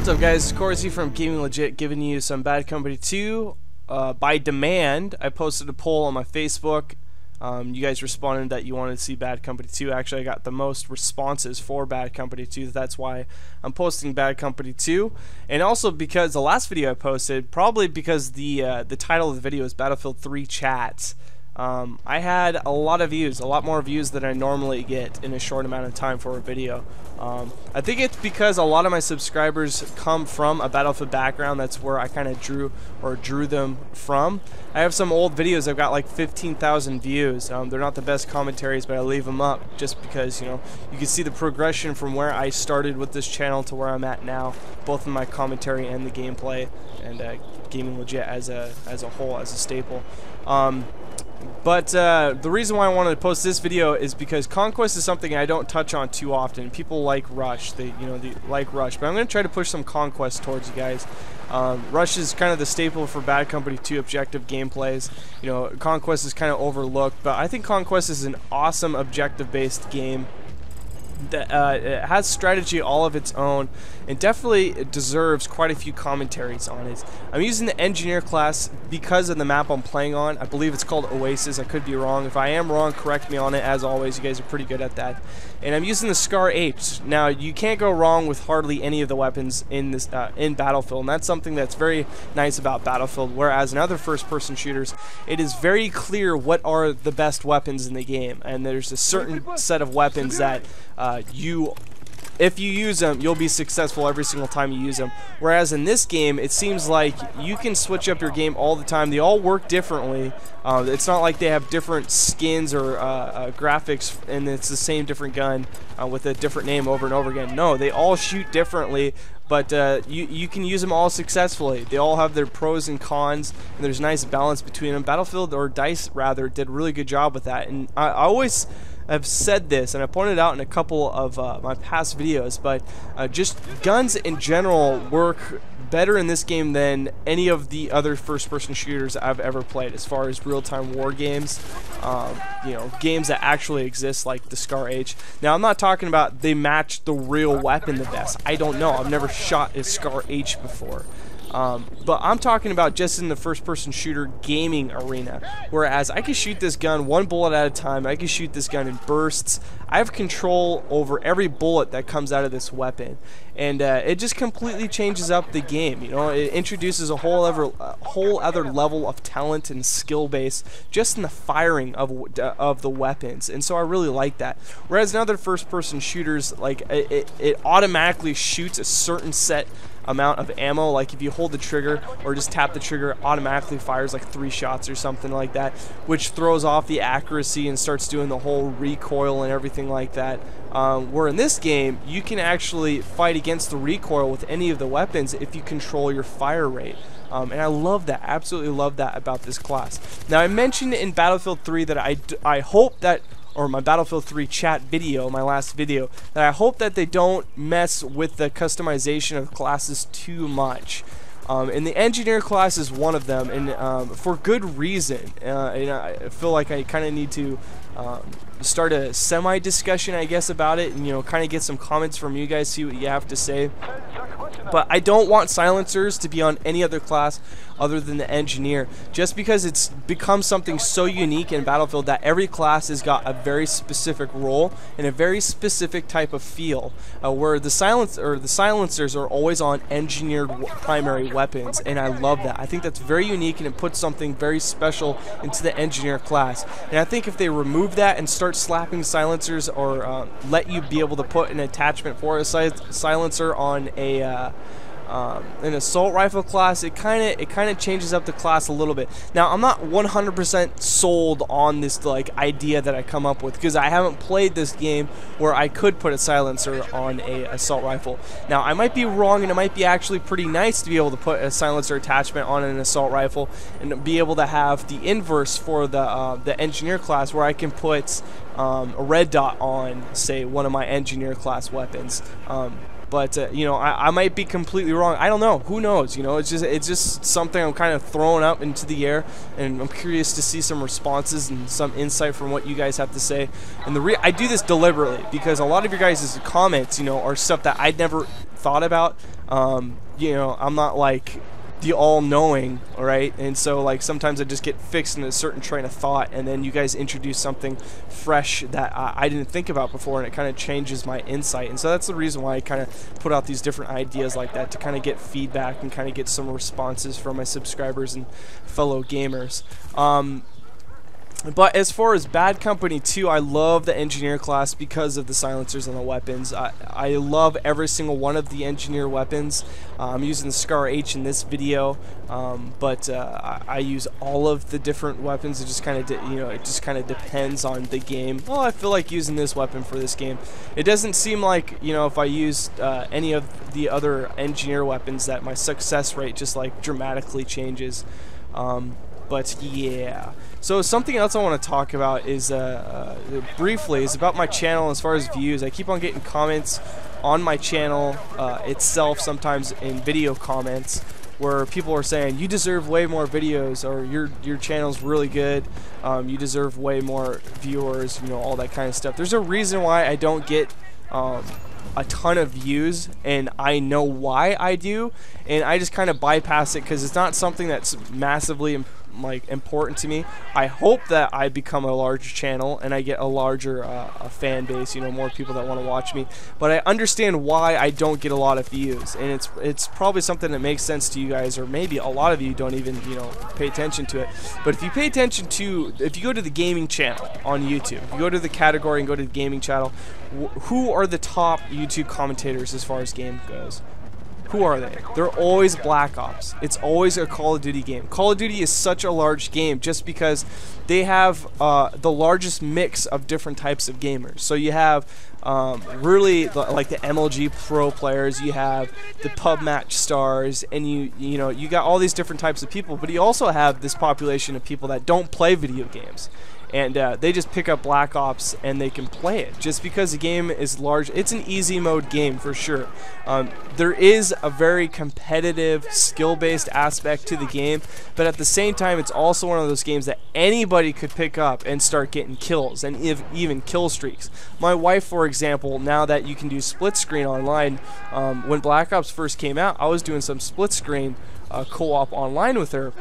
What's up, guys? It's Corsi from Gaming Legit, giving you some Bad Company 2 by demand. I posted a poll on my Facebook. You guys responded that you wanted to see Bad Company 2. Actually, I got the most responses for Bad Company 2. That's why I'm posting Bad Company 2. And also because the last video I posted, probably because the title of the video is Battlefield 3 Chats. I had a lot of views, a lot more views than I normally get in a short amount of time for a video. I think it's because a lot of my subscribers come from a Battlefield background. That's where I kind of drew them from. I have some old videos I've got like 15,000 views. They're not the best commentaries, but I leave them up just because, you know, you can see the progression from where I started with this channel to where I'm at now, both in my commentary and the gameplay, and Gaming Legit as a whole, as a staple. But the reason why I wanted to post this video is because Conquest is something I don't touch on too often. People like Rush, they like Rush, but I'm going to try to push some Conquest towards you guys. Rush is kind of the staple for Bad Company 2 objective gameplays. You know, Conquest is kind of overlooked, but I think Conquest is an awesome objective-based game that it has strategy all of its own, and definitely deserves quite a few commentaries on it. I'm using the engineer class because of the map I'm playing on. I believe it's called Oasis. I could be wrong. If I am wrong, correct me on it. As always, you guys are pretty good at that. And I'm using the Scar H. Now, you can't go wrong with hardly any of the weapons in this in Battlefield, and that's something that's very nice about Battlefield. Whereas in other first-person shooters, it is very clear what are the best weapons in the game, and there's a certain set of weapons that if you use them, you'll be successful every single time you use them. Whereas in this game, it seems like you can switch up your game all the time. They all work differently. It's not like they have different skins or graphics and it's the same different gun with a different name over and over again. No, they all shoot differently, but you can use them all successfully. They all have their pros and cons, and there's a nice balance between them. Battlefield, or DICE rather, did a really good job with that. And I always I've said this, and I pointed out in a couple of my past videos, but just guns in general work better in this game than any of the other first-person shooters I've ever played, as far as real-time war games, you know, games that actually exist like the Scar H. Now, I'm not talking about they match the real weapon the best. I don't know. I've never shot a Scar H before. But I'm talking about just in the first-person shooter gaming arena, whereas I can shoot this gun one bullet at a time. I can shoot this gun in bursts. I have control over every bullet that comes out of this weapon, and it just completely changes up the game. You know, it introduces a whole other level of talent and skill base just in the firing of the weapons, and so I really like that. Whereas in other first-person shooters, like it automatically shoots a certain set amount of ammo. Like if you hold the trigger or just tap the trigger, it automatically fires like 3 shots or something like that, which throws off the accuracy and starts doing the whole recoil and everything like that. Where in this game, you can actually fight against the recoil with any of the weapons if you control your fire rate. And I love that, absolutely love that about this class. Now, I mentioned in Battlefield 3 that I hope that, or my Battlefield 3 chat video, my last video, that I hope that they don't mess with the customization of classes too much. And the engineer class is one of them, and for good reason. And I feel like I kind of need to start a semi-discussion, I guess, about it, and, you know, kind of get some comments from you guys, see what you have to say. But I don't want silencers to be on any other class other than the engineer, just because it's become something so unique in Battlefield that every class has got a very specific role and a very specific type of feel, where the silencers are always on engineered primary weapons, and I love that. I think that's very unique, and it puts something very special into the engineer class. And I think if they remove that and start slapping silencers, or let you be able to put an attachment for a silencer on an assault rifle class, it kind of changes up the class a little bit. Now, I'm not 100% sold on this like idea that I come up with, because I haven't played this game where I could put a silencer on a assault rifle. Now, I might be wrong, and it might be actually pretty nice to be able to put a silencer attachment on an assault rifle and be able to have the inverse for the engineer class, where I can put a red dot on, say, one of my engineer class weapons. But you know, I might be completely wrong. I don't know. Who knows? You know, it's just something I'm kind of throwing up into the air, and I'm curious to see some responses and some insight from what you guys have to say. And I do this deliberately because a lot of your guys' comments, you know, are stuff that I'd never thought about. You know, I'm not like the all-knowing, alright? And so like sometimes I just get fixed in a certain train of thought, and then you guys introduce something fresh that I didn't think about before, and it kind of changes my insight. And so that's the reason why I kind of put out these different ideas like that, to kind of get feedback and kind of get some responses from my subscribers and fellow gamers. But as far as Bad Company 2, I love the engineer class because of the silencers and the weapons. I love every single one of the engineer weapons. I'm using the Scar H in this video, but I use all of the different weapons. It just kind of, you know, it just kind of depends on the game. Oh, I feel like using this weapon for this game. It doesn't seem like, you know, if I used any of the other engineer weapons, that my success rate just like dramatically changes. But yeah, so something else I want to talk about is briefly is about my channel as far as views. I keep on getting comments on my channel itself, sometimes in video comments, where people are saying you deserve way more videos, or your channel's really good, you deserve way more viewers, you know, all that kind of stuff. There's a reason why I don't get a ton of views, and I know why I do, and I just kind of bypass it because it's not something that's massively important to me. I hope that I become a larger channel and I get a larger a fan base, you know, more people that want to watch me. But I understand why I don't get a lot of views, and it's probably something that makes sense to you guys, or maybe a lot of you don't even, you know, pay attention to it. But if you pay attention to, if you go to the gaming channel on YouTube, if you go to the category and go to the gaming channel, who are the top YouTube commentators as far as game goes? Who are they? They're always Black Ops. It's always a Call of Duty game. Call of Duty is such a large game just because they have the largest mix of different types of gamers. So you have really like the MLG Pro players, you have the pub match stars, and you know, you got all these different types of people, but you also have this population of people that don't play video games. And they just pick up Black Ops and they can play it just because the game is large. It's an easy mode game for sure. There is a very competitive, skill-based aspect to the game, but at the same time, it's also one of those games that anybody could pick up and start getting kills, and even kill streaks. My wife, for example, now that you can do split screen online, when Black Ops first came out, I was doing some split screen co-op online with her,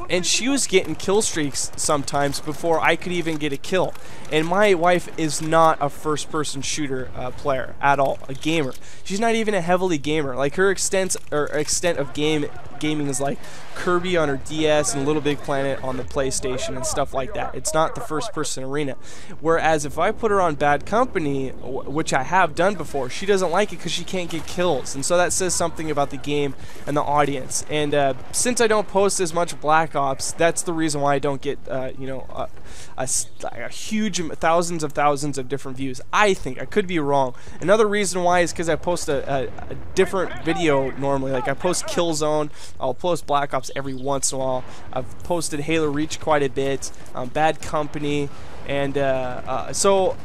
and she was getting kill streaks sometimes before I could even get a kill. And my wife is not a first-person shooter player at all, a gamer. She's not even a heavily gamer. Like, her extent of gaming is like Kirby on her DS and Little Big Planet on the PlayStation and stuff like that. It's not the first-person arena. Whereas if I put her on Bad Company, which I have done before, she doesn't like it because she can't get kills. And so that says something about the game and the audience. And since I don't post as much Black Ops, that's the reason why I don't get, you know, a huge thousands of different views. I think I could be wrong. Another reason why is because I post a different video normally. Like, I post Killzone, I'll post Black Ops every once in a while. I've posted Halo Reach quite a bit, Bad Company, and so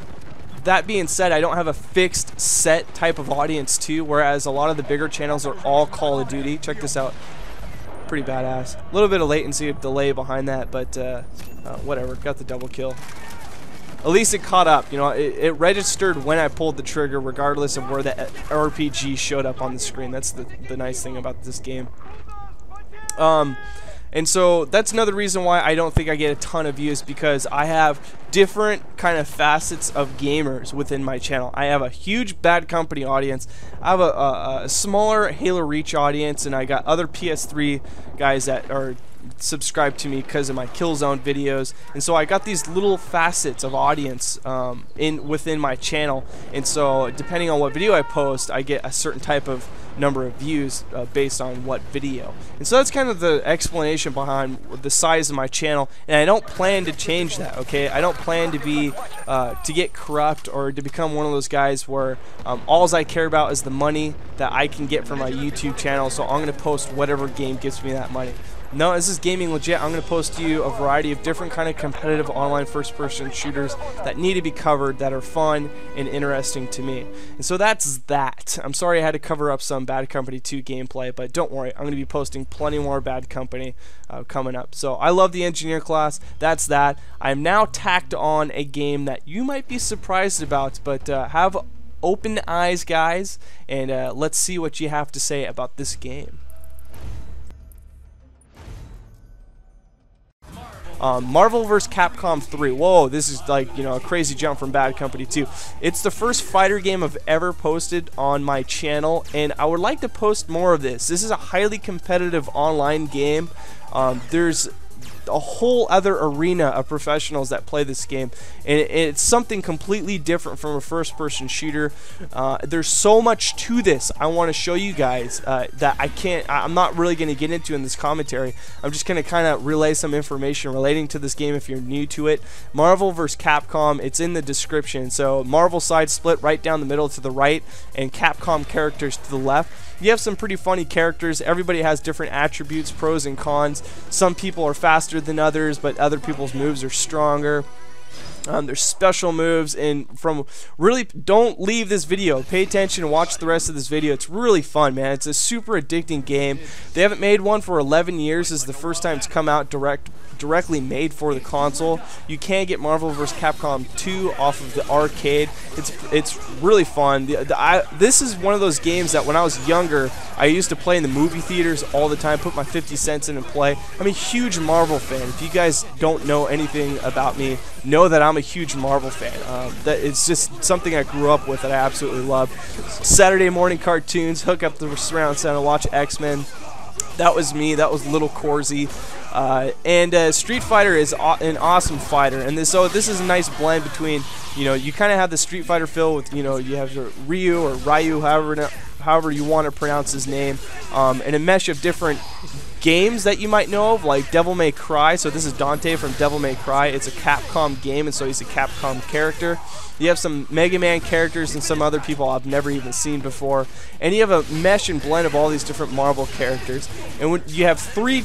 that being said, I don't have a fixed set type of audience too, whereas a lot of the bigger channels are all Call of Duty. Check this out. Pretty badass. A little bit of latency of delay behind that, but whatever. Got the double kill. At least it caught up. You know, it registered when I pulled the trigger, regardless of where the RPG showed up on the screen. That's the nice thing about this game. And so that's another reason why I don't think I get a ton of views, because I have different kind of facets of gamers within my channel. I have a huge Bad Company audience. I have a smaller Halo Reach audience, and I got other PS3 guys that are subscribed to me because of my Killzone videos. And so I got these little facets of audience within my channel. And so depending on what video I post, I get a certain type of number of views based on what video. And so that's kind of the explanation behind the size of my channel, and I don't plan to change that, okay? I don't plan to be to get corrupt or to become one of those guys where all I care about is the money that I can get from my YouTube channel, so I'm going to post whatever game gives me that money. No, this is Gaming Legit. I'm going to post to you a variety of different kind of competitive online first-person shooters that need to be covered, that are fun and interesting to me. And so that's that. I'm sorry I had to cover up some Bad Company 2 gameplay, but don't worry. I'm going to be posting plenty more Bad Company coming up. So I love the Engineer class. That's that. I'm now tacked on a game that you might be surprised about, but have open eyes, guys, and let's see what you have to say about this game. Marvel vs. Capcom 3. Whoa, this is like, you know, a crazy jump from Bad Company 2. It's the first fighter game I've ever posted on my channel, and I would like to post more of this. This is a highly competitive online game. There's a whole other arena of professionals that play this game, and it's something completely different from a first-person shooter. There's so much to this I want to show you guys that I'm not really going to get into in this commentary. I'm just going to kind of relay some information relating to this game if you're new to it. Marvel vs. Capcom, it's in the description. So Marvel side split right down the middle to the right, and Capcom characters to the left. You have some pretty funny characters. Everybody has different attributes, pros and cons. Some people are faster than others, but other people's moves are stronger. There's special moves, and really, don't leave this video. Pay attention and watch the rest of this video. It's really fun, man. It's a super addicting game. They haven't made one for 11 years. This is the first time it's come out directly made for the console. You can get Marvel vs. Capcom 2 off of the arcade. It's really fun. This is one of those games that when I was younger, I used to play in the movie theaters all the time, put my 50 cents in and play. I'm a huge Marvel fan. If you guys don't know anything about me, know that I'm a huge Marvel fan. That it's just something I grew up with that I absolutely love. Saturday morning cartoons, hook up the surround sound and watch X-Men. That was me. That was little Corsi. Street Fighter is an awesome fighter, and so this is a nice blend between, you know, you kind of have the Street Fighter feel with, you know, you have your Ryu or Ryu, however you want to pronounce his name, and a mesh of different games that you might know of, like Devil May Cry. So this is Dante from Devil May Cry. It's a Capcom game, and so he's a Capcom character. You have some Mega Man characters and some other people I've never even seen before, and you have a mesh and blend of all these different Marvel characters. And when you have three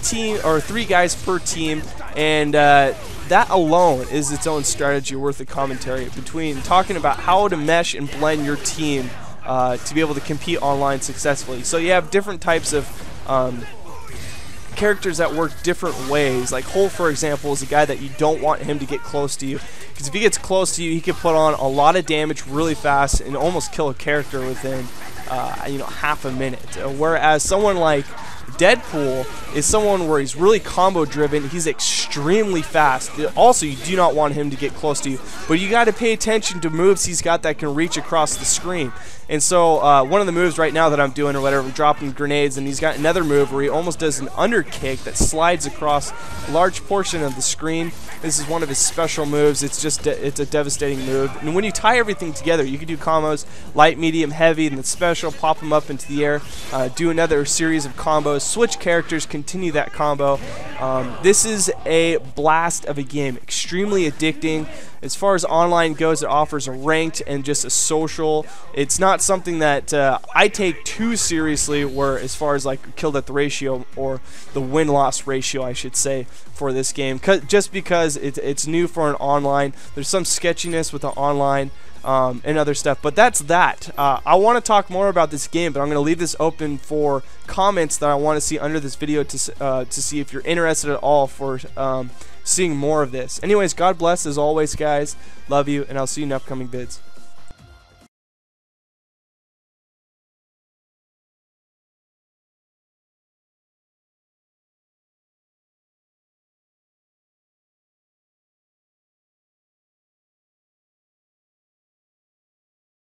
guys per team, and that alone is its own strategy worth a commentary between talking about how to mesh and blend your team to be able to compete online successfully. So you have different types of characters that work different ways. Like Hole, for example, is a guy that you don't want him to get close to you, because if he gets close to you, he can put on a lot of damage really fast and almost kill a character within you know, half a minute. Whereas someone like Deadpool is someone where he's really combo driven. He's extremely fast. Also, you do not want him to get close to you, but you got to pay attention to moves he's got that can reach across the screen. And so one of the moves right now that I'm doing or whatever, dropping grenades, and he's got another move where he almost does an underkick that slides across a large portion of the screen. This is one of his special moves. It's a devastating move. And when you tie everything together, you can do combos, light, medium, heavy, and then special, pop them up into the air, do another series of combos, switch characters, continue that combo. This is a blast of a game, extremely addicting. As far as online goes, it offers a ranked and just a social. It's not something that I take too seriously, where as far as like kill death ratio or the win-loss ratio, I should say, for this game, just because it's new for an online. There's some sketchiness with the online and other stuff, but that's that. I want to talk more about this game, but I'm going to leave this open for comments that I want to see under this video to see if you're interested at all for seeing more of this. Anyways, God bless as always, guys. Love you, and I'll see you in upcoming vids.